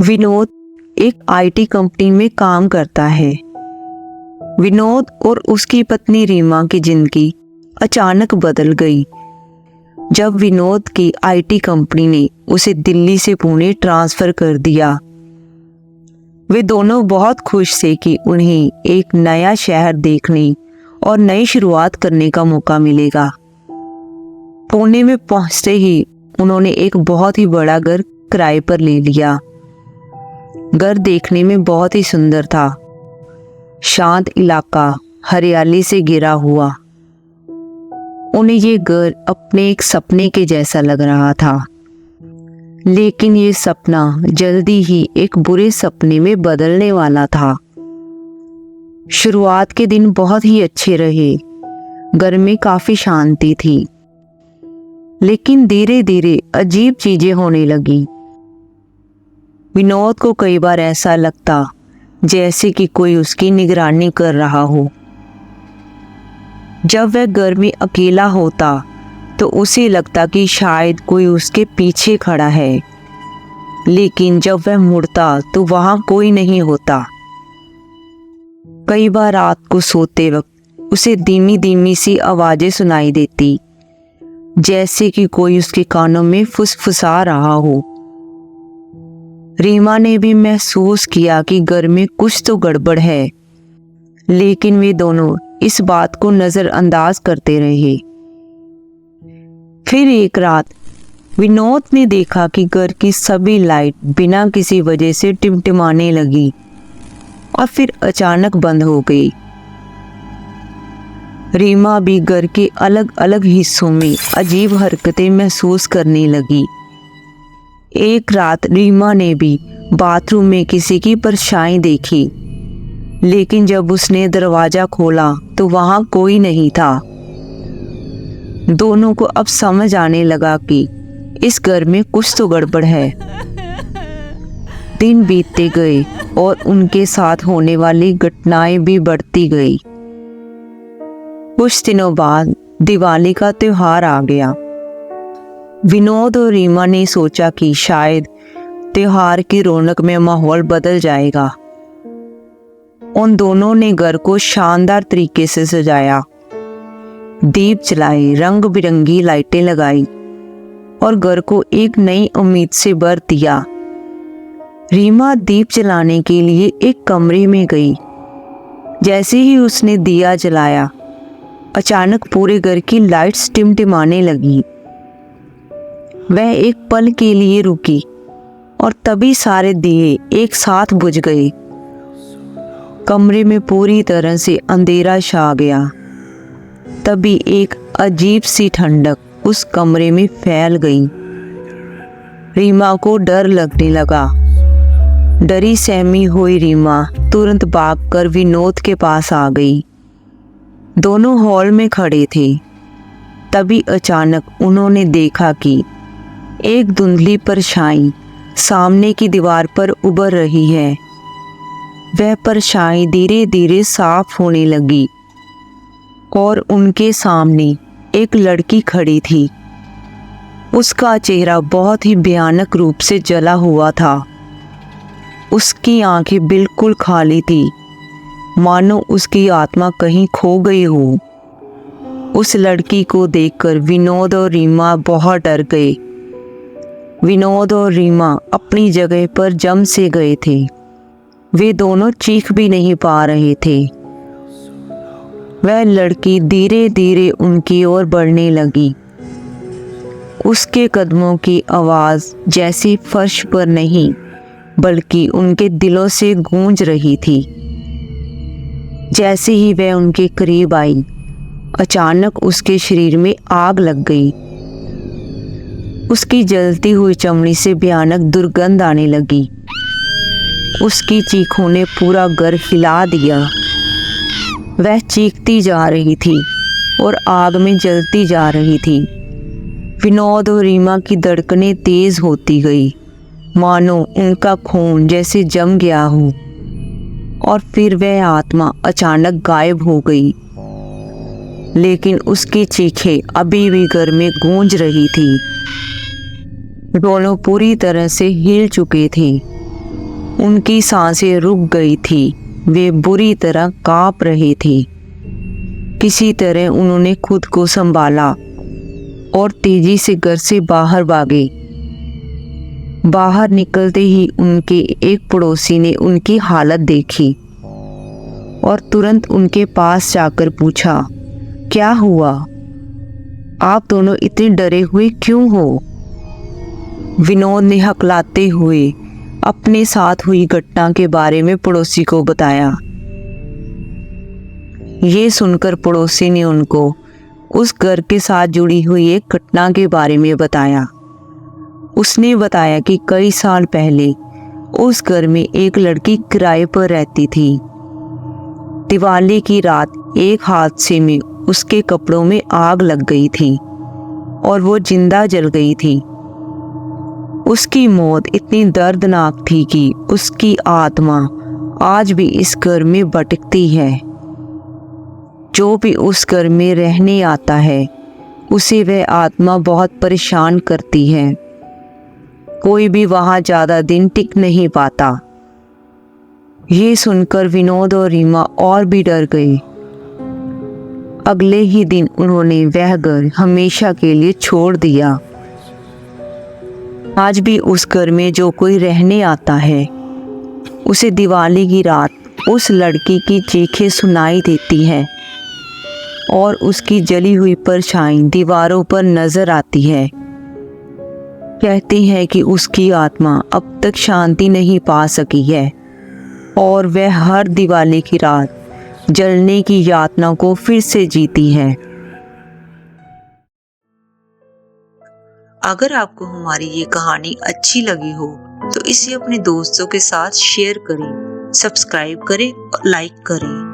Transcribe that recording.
विनोद एक IT company में काम करता है। विनोद और उसकी पत्नी रीमा की जिंदगी अचानक बदल गई जब विनोद की आईटी कंपनी ने उसे दिल्ली से पुणे ट्रांसफर कर दिया। वे दोनों बहुत खुश थे कि उन्हें एक नया शहर देखने और नई शुरुआत करने का मौका मिलेगा। पुणे में पहुंचते ही उन्होंने एक बहुत ही बड़ा घर किराए पर ले लिया। घर देखने में बहुत ही सुंदर था। शांत इलाका, हरियाली से घिरा हुआ। उन्हें ये घर अपने एक सपने के जैसा लग रहा था। लेकिन ये सपना जल्दी ही एक बुरे सपने में बदलने वाला था। शुरुआत के दिन बहुत ही अच्छे रहे। घर में काफी शांति थी, लेकिन धीरे धीरे अजीब चीजें होने लगी। विनोद को कई बार ऐसा लगता जैसे कि कोई उसकी निगरानी कर रहा हो। जब वह घर में अकेला होता तो उसे लगता कि शायद कोई उसके पीछे खड़ा है, लेकिन जब वह मुड़ता तो वहां कोई नहीं होता। कई बार रात को सोते वक्त उसे धीमी धीमी सी आवाजें सुनाई देती, जैसे कि कोई उसके कानों में फुसफुसा रहा हो। रीमा ने भी महसूस किया कि घर में कुछ तो गड़बड़ है, लेकिन वे दोनों इस बात को नजरअंदाज करते रहे। फिर एक रात विनोद ने देखा कि घर की सभी लाइट बिना किसी वजह से टिमटिमाने लगी और फिर अचानक बंद हो गई। रीमा भी घर के अलग अलग हिस्सों में अजीब हरकतें महसूस करने लगी। एक रात रीमा ने भी बाथरूम में किसी की परछाई देखी, लेकिन जब उसने दरवाजा खोला तो वहां कोई नहीं था। दोनों को अब समझ आने लगा कि इस घर में कुछ तो गड़बड़ है। दिन बीतते गए और उनके साथ होने वाली घटनाएं भी बढ़ती गई। कुछ दिनों बाद दिवाली का त्योहार आ गया। विनोद और रीमा ने सोचा कि शायद त्योहार की रौनक में माहौल बदल जाएगा। उन दोनों ने घर को शानदार तरीके से सजाया, दीप जलाए, रंग बिरंगी लाइटें लगाई और घर को एक नई उम्मीद से भर दिया। रीमा दीप जलाने के लिए एक कमरे में गई। जैसे ही उसने दिया जलाया, अचानक पूरे घर की लाइट्स टिमटिमाने लगी। वह एक पल के लिए रुकी और तभी सारे दिए एक साथ बुझ गए। कमरे में पूरी तरह से अंधेरा छा गया। तभी एक अजीब सी ठंडक उस कमरे में फैल गई। रीमा को डर लगने लगा। डरी सहमी हुई रीमा तुरंत भागकर विनोद के पास आ गई। दोनों हॉल में खड़े थे। तभी अचानक उन्होंने देखा कि एक धुंधली परछाई सामने की दीवार पर उभर रही है। वह परछाई धीरे धीरे साफ होने लगी और उनके सामने एक लड़की खड़ी थी। उसका चेहरा बहुत ही भयानक रूप से जला हुआ था। उसकी आंखें बिल्कुल खाली थी, मानो उसकी आत्मा कहीं खो गई हो। उस लड़की को देखकर विनोद और रीमा बहुत डर गए। विनोद और रीमा अपनी जगह पर जम से गए थे। वे दोनों चीख भी नहीं पा रहे थे। वह लड़की धीरे धीरे उनकी ओर बढ़ने लगी। उसके कदमों की आवाज जैसी फर्श पर नहीं, बल्कि उनके दिलों से गूंज रही थी। जैसे ही वह उनके करीब आई, अचानक उसके शरीर में आग लग गई। उसकी जलती हुई चमड़ी से भयानक दुर्गंध आने लगी। उसकी चीखों ने पूरा घर हिला दिया। वह चीखती जा रही थी और आग में जलती जा रही थी। विनोद और रीमा की धड़कनें तेज होती गई, मानो उनका खून जैसे जम गया हो। और फिर वह आत्मा अचानक गायब हो गई, लेकिन उसकी चीखें अभी भी घर में गूंज रही थी। दोनों पूरी तरह से हिल चुके थे। उनकी सांसें रुक गई थी, वे बुरी तरह कांप रहे थे। किसी तरह उन्होंने खुद को संभाला और तेजी से घर से बाहर भागे। बाहर निकलते ही उनके एक पड़ोसी ने उनकी हालत देखी और तुरंत उनके पास जाकर पूछा, क्या हुआ? आप दोनों इतने डरे हुए क्यों हो? विनोद ने हकलाते हुए अपने साथ हुई घटना के बारे में पड़ोसी को बताया। ये सुनकर पड़ोसी ने उनको उस घर के साथ जुड़ी हुई एक घटना के बारे में बताया। उसने बताया कि कई साल पहले उस घर में एक लड़की किराए पर रहती थी। दिवाली की रात एक हादसे में उसके कपड़ों में आग लग गई थी और वो जिंदा जल गई थी। उसकी मौत इतनी दर्दनाक थी कि उसकी आत्मा आज भी इस घर में भटकती है। जो भी उस घर में रहने आता है उसे वह आत्मा बहुत परेशान करती है। कोई भी वहां ज्यादा दिन टिक नहीं पाता। ये सुनकर विनोद और रीमा और भी डर गए। अगले ही दिन उन्होंने वह घर हमेशा के लिए छोड़ दिया। आज भी उस घर में जो कोई रहने आता है उसे दिवाली की रात उस लड़की की चीखें सुनाई देती है और उसकी जली हुई परछाई दीवारों पर नजर आती है। कहते हैं कि उसकी आत्मा अब तक शांति नहीं पा सकी है और वह हर दिवाली की रात जलने की यातना को फिर से जीती है। अगर आपको हमारी ये कहानी अच्छी लगी हो तो इसे अपने दोस्तों के साथ शेयर करें, सब्सक्राइब करें और लाइक करें।